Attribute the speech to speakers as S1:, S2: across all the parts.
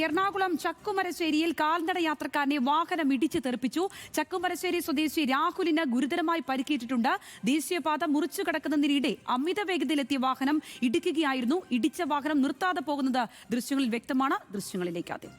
S1: എറണാകുളം ചക്കുമരശ്ശേരിയിൽ കാൽനട യാത്രക്കാരനെ വാഹനം ഇടിച്ച് തെറിപ്പിച്ചു. ചക്കുമരശ്ശേരി സ്വദേശി രാഹുലിന് ഗുരുതരമായി പരിക്കേറ്റിട്ടുണ്ട്. ദേശീയപാത മുറിച്ചു കടക്കുന്നതിനിടെ അമിത വേഗതയിലെത്തിയ വാഹനം ഇടിക്കുകയായിരുന്നു. ഇടിച്ച വാഹനം നിർത്താതെ പോകുന്നത് ദൃശ്യങ്ങളിൽ വ്യക്തമാണ്. ദൃശ്യങ്ങളിലേക്ക് ആദ്യം.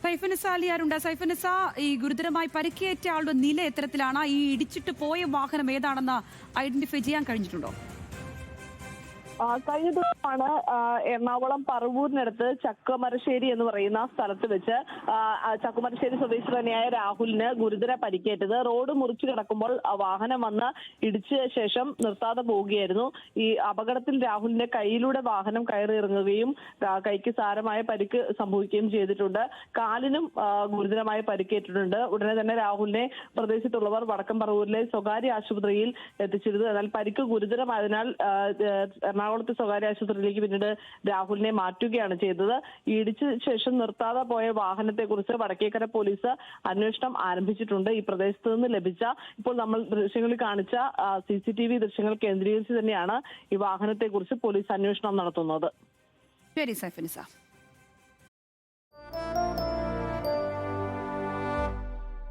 S1: സൈഫുനിസ അലിയാരുണ്ട്. സൈഫുനിസ, ഈ ഗുരുതരമായി പരിക്കേറ്റ ആളുടെ നില എത്തരത്തിലാണ്? ഈ ഇടിച്ചിട്ട് പോയ വാഹനം ഏതാണെന്ന് ഐഡന്റിഫൈ ചെയ്യാൻ കഴിഞ്ഞിട്ടുണ്ടോ?
S2: കഴിഞ്ഞ ദിവസമാണ് എറണാകുളം പറവൂരിനടുത്ത് ചക്കുമരശ്ശേരി എന്ന് പറയുന്ന സ്ഥലത്ത് വെച്ച് ചക്കുമരശ്ശേരി സ്വദേശി തന്നെയായ രാഹുലിന് ഗുരുതര പരിക്കേറ്റത്. റോഡ് മുറിച്ചു കിടക്കുമ്പോൾ വാഹനം വന്ന് ഇടിച്ച ശേഷം നിർത്താതെ പോവുകയായിരുന്നു. ഈ അപകടത്തിൽ രാഹുലിന്റെ കൈയിലൂടെ വാഹനം കയറിയിറങ്ങുകയും കൈക്ക് സാരമായ പരിക്ക് സംഭവിക്കുകയും ചെയ്തിട്ടുണ്ട്. കാലിനും ഗുരുതരമായ പരിക്കേറ്റിട്ടുണ്ട്. ഉടനെ തന്നെ രാഹുലിനെ പ്രദേശത്തുള്ളവർ വടക്കം പറവൂരിലെ സ്വകാര്യ ആശുപത്രിയിൽ എത്തിച്ചിരുന്നു. എന്നാൽ പരിക്ക് ഗുരുതരമായതിനാൽ എറണാകുളത്തെ സ്വകാര്യ ആശുപത്രിയിലേക്ക് പിന്നീട് രാഹുലിനെ മാറ്റുകയാണ് ചെയ്തത്. ഇടിച്ച ശേഷം നിർത്താതെ പോയ വാഹനത്തെക്കുറിച്ച് വടക്കേക്കര പോലീസ് അന്വേഷണം ആരംഭിച്ചിട്ടുണ്ട്. ഈ പ്രദേശത്ത് നിന്ന് ലഭിച്ച ഇപ്പോൾ നമ്മൾ ദൃശ്യങ്ങളിൽ കാണിച്ച CCTV ദൃശ്യങ്ങൾ കേന്ദ്രീകരിച്ച് തന്നെയാണ് ഈ വാഹനത്തെക്കുറിച്ച് പോലീസ് അന്വേഷണം നടത്തുന്നത്.
S1: ശരി സൈഫുനിസ.